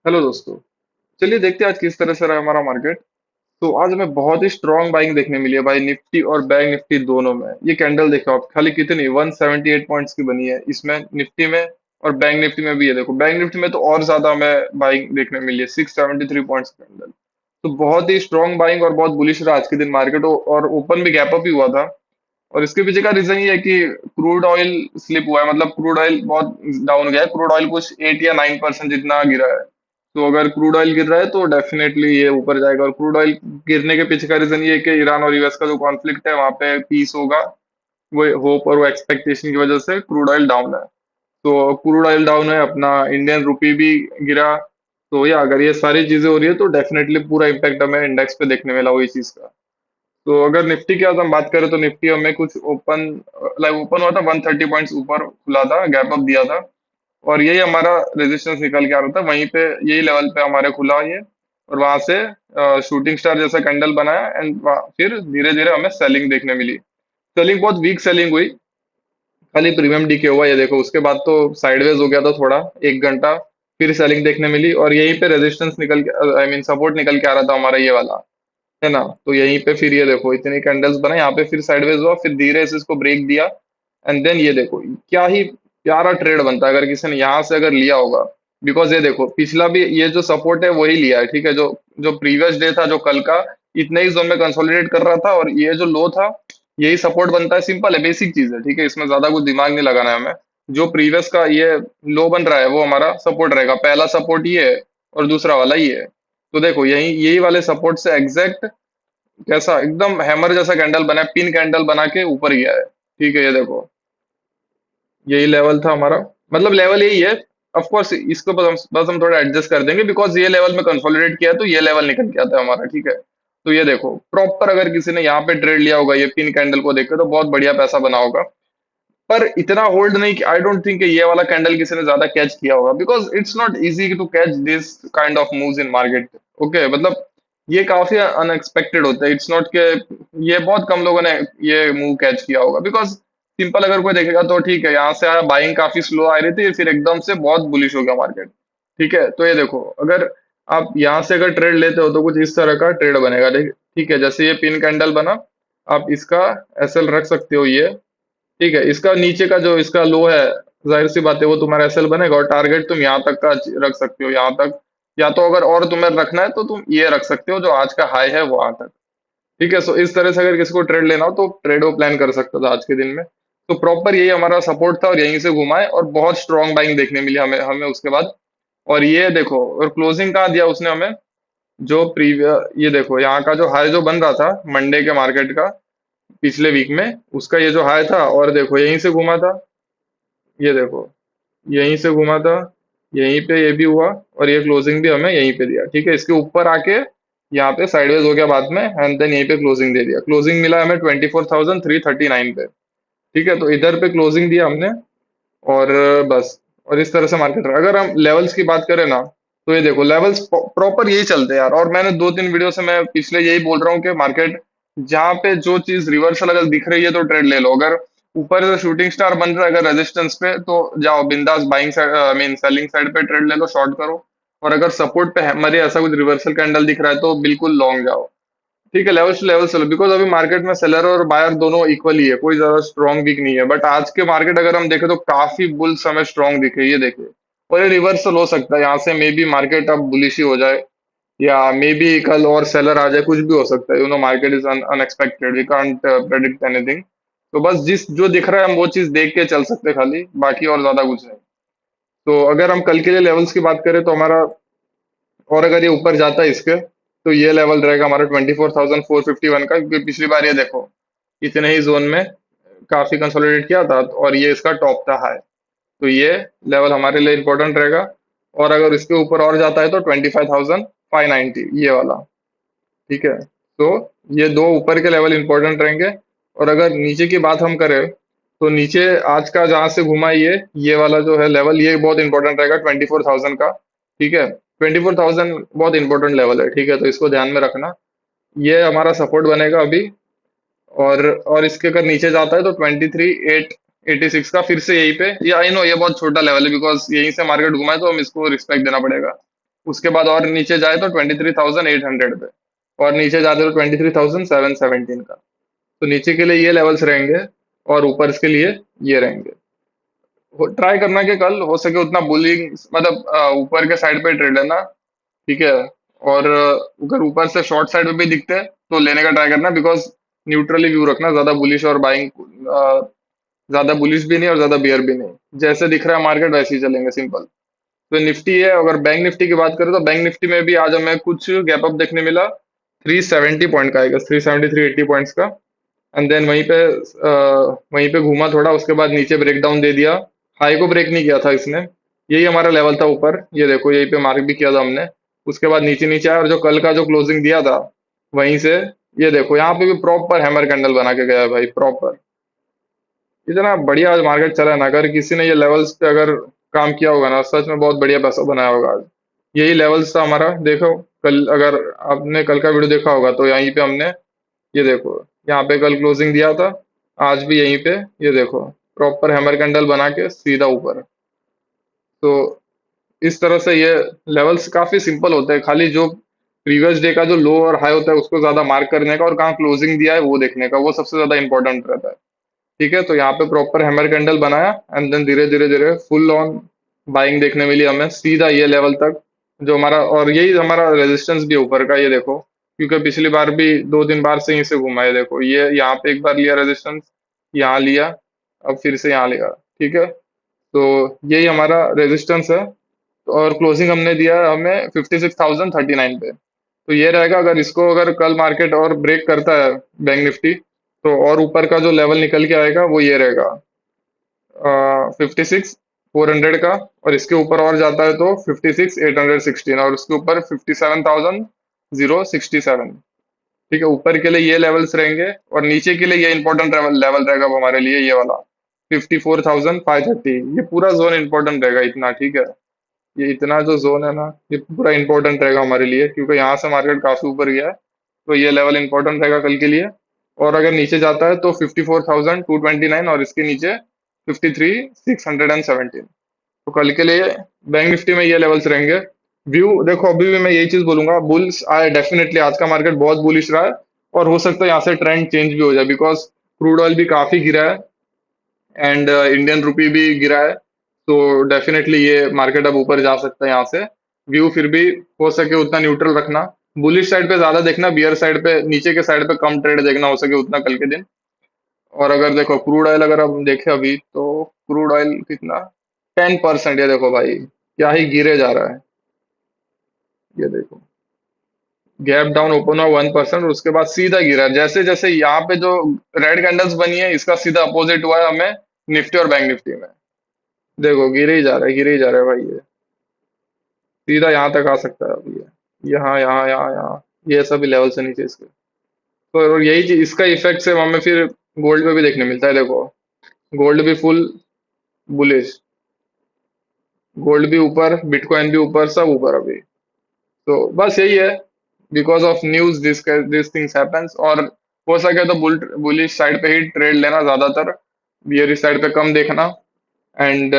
Hello दोस्तों। चलिए देखते हैं आज किस तरह से रहा हमारा मार्केट। तो आज हमें बहुत ही स्ट्रांग बाइंग देखने मिली है भाई, निफ्टी और बैंक निफ्टी दोनों में। ये कैंडल देखो आप, खाली कितनी 178 पॉइंट्स की बनी है इसमें, निफ्टी में। और बैंक निफ्टी में भी ये देखो, बैंक निफ्टी में तो और ज्यादा हमें बाइंग देखने मिली है, 673 पॉइंट्स कैंडल। तो बहुत ही स्ट्रांग बाइंग और बहुत बुलिश रहा आज के दिन मार्केट, और ओपन भी गैप अप ही हुआ था। और इसके पीछे का रीजन ये है कि क्रूड ऑयल स्लिप हुआ है, मतलब क्रूड ऑयल बहुत डाउन गया है। क्रूड ऑयल कुछ 8 या 9% जितना गिरा है। तो अगर क्रूड ऑयल गिर रहा है तो डेफिनेटली ये ऊपर जाएगा। और क्रूड ऑयल गिरने के पीछे का रीजन ये है कि ईरान और यूएस का जो कॉन्फ्लिक्ट है वहां पे पीस होगा। वो होप और वो एक्सपेक्टेशन की वजह से क्रूड ऑयल डाउन है। तो क्रूड ऑयल डाउन है, अपना इंडियन रुपी भी गिरा। तो ये अगर ये सारी चीजें हो रही है तो डेफिनेटली पूरा इम्पैक्ट हमें इंडेक्स पे देखने मिला वही चीज का। तो अगर निफ्टी की आज हम बात करें तो निफ्टी हमें कुछ ओपन, लाइक ओपन हुआ था 130 पॉइंट्स ऊपर खुला था, गैप अप दिया था। और यही हमारा रेजिस्टेंस निकल के आ रहा था वहीं पे, यही लेवल पे हमारे खुला ये। और वहां से शूटिंग स्टार जैसा कैंडल बनाया, एंड फिर धीरे धीरे हमें सेलिंग देखने मिली। सेलिंग बहुत वीक सेलिंग हुई, खाली प्रीमियम डीके हुआ ये देखो। उसके बाद तो साइडवेज हो गया था थोड़ा, 1 घंटा। फिर सेलिंग देखने मिली और यहीं पे रेजिस्टेंस निकल के, आई मीन सपोर्ट निकल के आ रहा था हमारा ये वाला, है ना। तो यहीं पे फिर ये देखो इतनी कैंडल्स बना, यहाँ पे फिर साइडवेज हुआ, फिर धीरे से इसको ब्रेक दिया। एंड देन ये देखो क्या ही प्यारा ट्रेड बनता है अगर किसी ने यहाँ से अगर लिया होगा। बिकॉज ये देखो पिछला भी ये जो सपोर्ट है वही लिया है, ठीक है। जो जो प्रीवियस डे था, जो कल का, इतने ही जोन में कंसोलिडेट कर रहा था, और ये जो लो था यही सपोर्ट बनता है। सिंपल है, बेसिक चीज है, ठीक है। इसमें ज्यादा कुछ दिमाग नहीं लगाना है हमें। जो प्रीवियस का ये लो बन रहा है वो हमारा सपोर्ट रहेगा। पहला सपोर्ट ये है और दूसरा वाला ये है। तो देखो यही यही वाले सपोर्ट से एग्जैक्ट कैसा एकदम हैमर जैसा कैंडल बना है, पिन कैंडल बना के ऊपर गया है। ठीक है, ये देखो यही लेवल था हमारा, मतलब लेवल यही है। ऑफ कोर्स इसको बस हम थोड़ा एडजस्ट कर देंगे, बिकॉज ये लेवल में कंसोलिडेट किया है तो ये लेवल निकल के आता है हमारा, ठीक है। तो ये देखो प्रॉपर अगर किसी ने यहाँ पे ट्रेड लिया होगा ये पिन कैंडल को देख के, तो बहुत बढ़िया पैसा बना होगा। पर इतना होल्ड नहीं, आई डोंट थिंक ये वाला कैंडल किसी ने ज्यादा कैच किया होगा, because it's not easy to catch this kind of moves in market. Okay, मतलब ये काफी अनएक्सपेक्टेड होता है। इट्स नॉट के ये बहुत कम लोगों ने ये मूव कैच किया होगा, बिकॉज सिंपल अगर कोई देखेगा तो ठीक है, यहाँ से आया, बाइंग काफी स्लो आ रही थी, फिर एकदम से बहुत बुलिश हो गया मार्केट। ठीक है, तो ये देखो अगर आप यहाँ से अगर ट्रेड लेते हो तो कुछ इस तरह का ट्रेड बनेगा, ठीक है। जैसे ये पिन कैंडल बना, आप इसका एसएल रख सकते हो ये, ठीक है। इसका नीचे का जो इसका लो है, जाहिर सी बात है वो तुम्हारा एसएल बनेगा, और टारगेट तुम यहाँ तक का रख सकते हो, यहाँ तक। या तो अगर और तुम्हें रखना है तो तुम ये रख सकते हो, जो आज का हाई है वहां तक। ठीक है, सो इस तरह से अगर किसी को ट्रेड लेना हो तो ट्रेड वो प्लान कर सकता था आज के दिन में। तो प्रॉपर यही हमारा सपोर्ट था और यहीं से घुमाए, और बहुत स्ट्रॉन्ग बाइंग देखने मिली हमें हमें उसके बाद। और ये देखो, और क्लोजिंग कहाँ दिया उसने हमें, जो प्रीवियस ये देखो यहाँ का जो हाई जो बन रहा था मंडे के मार्केट का, पिछले वीक में, उसका ये जो हाई था, और देखो यहीं से घुमा था। ये देखो यहीं से घुमा था, यहीं पे ये भी हुआ, और ये क्लोजिंग भी हमें यहीं पे दिया, ठीक है। इसके ऊपर आके यहाँ पे साइडवेज हो गया बाद में, एंड देन यहीं पे क्लोजिंग दे दिया। क्लोजिंग मिला हमें 24,339 पे। ठीक है, तो इधर पे क्लोजिंग दिया हमने, और बस। और इस तरह से मार्केट रहा। अगर हम लेवल्स की बात करें ना, तो ये देखो लेवल्स प्रॉपर यही चलते हैं यार। और मैंने 2-3 वीडियो से मैं पिछले यही बोल रहा हूँ कि मार्केट जहाँ पे जो चीज रिवर्सल अगर दिख रही है तो ट्रेड ले लो। अगर ऊपर से शूटिंग स्टार बन रहा है अगर रेजिस्टेंस पे, तो जाओ बिंदास buying side, I mean selling side पे ट्रेड ले लो, शॉर्ट करो। और अगर सपोर्ट पे हमारे ऐसा कुछ रिवर्सल कैंडल दिख रहा है तो बिल्कुल लॉन्ग जाओ। ठीक है, लेवल टू लेवल चलो, बिकॉज अभी मार्केट में सेलर और बायर दोनों इक्वल ही है, कोई ज्यादा स्ट्रॉन्ग वीक नहीं है। बट आज के मार्केट अगर हम देखें तो काफी बुल्स हमें स्ट्रॉन्ग दिखे, ये देखिए। और ये रिवर्सल हो सकता है यहाँ से, मे बी मार्केट अब बुलिश ही हो जाए, या मे बी कल और सेलर आ जाए, कुछ भी हो सकता है। Market is unexpected, we can't predict anything. तो बस जिस जो दिख रहा है हम वो चीज देख के चल सकते हैं खाली, बाकी और ज्यादा कुछ नहीं। तो अगर हम कल के लिए लेवल्स की बात करें तो हमारा, और अगर ये ऊपर जाता है इसके, तो ये लेवल रहेगा हमारा 24,451 का, क्योंकि पिछली बार ये देखो इतने ही जोन में काफी कंसोलिडेट किया था, और ये इसका टॉप था हाई। तो ये लेवल हमारे लिए इंपॉर्टेंट रहेगा। और अगर इसके ऊपर और जाता है तो 25,590 ये वाला, ठीक है। तो ये दो ऊपर के लेवल इंपॉर्टेंट रहेंगे। और अगर नीचे की बात हम करें तो नीचे आज का जहां से घुमा ये वाला जो है लेवल, ये बहुत इंपॉर्टेंट रहेगा 24,000 का। ठीक है, 24,000 बहुत इंपॉर्टेंट लेवल है, ठीक है। तो इसको ध्यान में रखना, ये हमारा सपोर्ट बनेगा अभी। और इसके अगर नीचे जाता है तो 23,886 का, फिर से यहीं पे। ये आई नो ये बहुत छोटा लेवल है, बिकॉज यहीं से मार्केट घुमा है तो हम इसको रिस्पेक्ट देना पड़ेगा। उसके बाद और नीचे जाए तो 23,800 पे, और नीचे जाते तो 23,717 का। तो नीचे के लिए ये लेवल्स रहेंगे और ऊपर के लिए ये रहेंगे। ट्राई करना कि कल हो सके उतना बुलिंग, मतलब ऊपर के साइड पे ट्रेड लेना, ठीक है। और अगर ऊपर से शॉर्ट साइड में भी दिखते हैं तो लेने का ट्राई करना, बिकॉज न्यूट्रली व्यू रखना, ज्यादा बुलिश और बाइंग, ज्यादा बुलिश भी नहीं और ज्यादा बियर भी नहीं, जैसे दिख रहा है मार्केट वैसे ही चलेंगे, सिंपल। तो निफ्टी है, अगर बैंक निफ्टी की बात करें तो बैंक निफ्टी में भी आज हमें कुछ गैप अप देखने मिला, 370 पॉइंट का आएगा, 370 380 पॉइंट्स का। एंड देन वहीं पे घूमा थोड़ा, उसके बाद नीचे ब्रेकडाउन दे दिया। हाई को ब्रेक नहीं किया था इसने, यही हमारा लेवल था ऊपर, ये देखो यहीं पे मार्क भी किया था हमने। उसके बाद नीचे नीचे आया, और जो कल का जो क्लोजिंग दिया था वहीं से, ये देखो यहाँ पे भी प्रॉपर हैमर कैंडल बना के गया है भाई, प्रॉपर। इतना बढ़िया आज मार्केट चला है ना, अगर किसी ने ये लेवल्स पे अगर काम किया होगा ना, सच में बहुत बढ़िया पैसा बनाया होगा आज। यही लेवल्स था हमारा, देखो। कल अगर आपने कल का वीडियो देखा होगा तो यहीं पे हमने, ये देखो यहाँ पे कल क्लोजिंग दिया था, आज भी यहीं पे, ये देखो प्रॉपर हैमर कैंडल बना के सीधा ऊपर। तो इस तरह से ये लेवल्स काफी सिंपल होते हैं, खाली जो प्रीवियस डे का जो लो और हाई होता है उसको ज्यादा मार्क करने का, और कहाँ क्लोजिंग दिया है वो देखने का, वो सबसे ज्यादा इंपॉर्टेंट रहता है। ठीक है, तो यहाँ पे प्रॉपर हैमर कैंडल बनाया, एंड देन धीरे धीरे धीरे फुल ऑन बाइंग देखने मिली हमें सीधा ये लेवल तक, जो हमारा, और यही हमारा रेजिस्टेंस भी है ऊपर का, ये देखो। क्योंकि पिछली बार भी 2 दिन बाद से यहीं से घुमा है, देखो ये यहाँ पे एक बार लिया रेजिस्टेंस, यहाँ लिया, अब फिर से यहाँ लिया। ठीक है, तो यही हमारा रेजिस्टेंस है। और क्लोजिंग हमने दिया है हमें 56,039 पे। तो ये रहेगा, अगर इसको अगर कल मार्केट और ब्रेक करता है बैंक निफ्टी, तो और ऊपर का जो लेवल निकल के आएगा वो ये रहेगा, 56,400 का। और इसके ऊपर और जाता है तो 56,816, और उसके ऊपर 57,067। ठीक है, ऊपर के लिए ये लेवल्स रहेंगे, और नीचे के लिए ये इंपॉर्टेंट लेवल रहेगा वो हमारे लिए, ये वाला 54,530। ये पूरा जोन इंपॉर्टेंट रहेगा इतना, ठीक है। ये इतना जो जोन है ना, ये पूरा इंपॉर्टेंट रहेगा हमारे लिए, क्योंकि यहाँ से मार्केट काफी ऊपर गया है। तो ये लेवल इंपॉर्टेंट रहेगा कल के लिए। और अगर नीचे जाता है तो 54,229, और इसके नीचे 53,617। तो कल के लिए बैंक निफ्टी में ये लेवल्स रहेंगे। व्यू देखो, अभी भी मैं यही चीज बोलूंगा, बुल्स आए डेफिनेटली, आज का मार्केट बहुत बुलिश रहा है। और हो सकता है यहाँ से ट्रेंड चेंज भी हो जाए, बिकॉज क्रूड ऑयल भी काफी गिरा है, एंड इंडियन रुपी भी गिरा है। तो डेफिनेटली ये मार्केट अब ऊपर जा सकता है यहाँ से। व्यू फिर भी हो सके उतना न्यूट्रल रखना, बुलिश साइड पे ज्यादा देखना, बियर साइड पे, नीचे के साइड पे कम ट्रेड देखना हो सके उतना कल के दिन। और अगर देखो क्रूड ऑयल अगर हम देखें अभी, तो क्रूड ऑयल कितना, 10%, ये देखो भाई क्या ही गिरे जा रहा है। ये देखो, गैप डाउन ओपन हुआ 1%, और उसके बाद सीधा गिरा, जैसे जैसे यहाँ पे जो रेड कैंडल्स बनी है इसका सीधा अपोजिट हुआ है हमें निफ्टी और बैंक निफ्टी में। देखो गिरे ही जा रहा है, गिरे ही जा रहा है भाई, ये सीधा यहाँ तक आ सकता है अभी, ये यहाँ यहाँ यहाँ यहाँ, ये सभी लेवल से नीचे इसके। तो और यही चीज, इसका इफेक्ट से हमें फिर गोल्ड पे भी देखने मिलता है, देखो गोल्ड भी फुल बुलिश, गोल्ड भी ऊपर, बिटकॉइन भी ऊपर, सब ऊपर अभी। तो बस यही है, because of news this things happens. और हो सके तो बुलिश साइड पे ही ट्रेड लेना ज्यादातर, बियरिश साइड पे कम देखना। एंड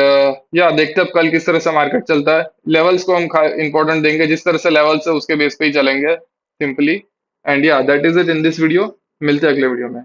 या देखते हैं अब कल किस तरह से मार्केट चलता है। लेवल्स को हम इंपॉर्टेंट देंगे, जिस तरह से लेवल्स है उसके बेस पे ही चलेंगे सिंपली। एंड या that is it in this video, मिलते हैं अगले वीडियो में।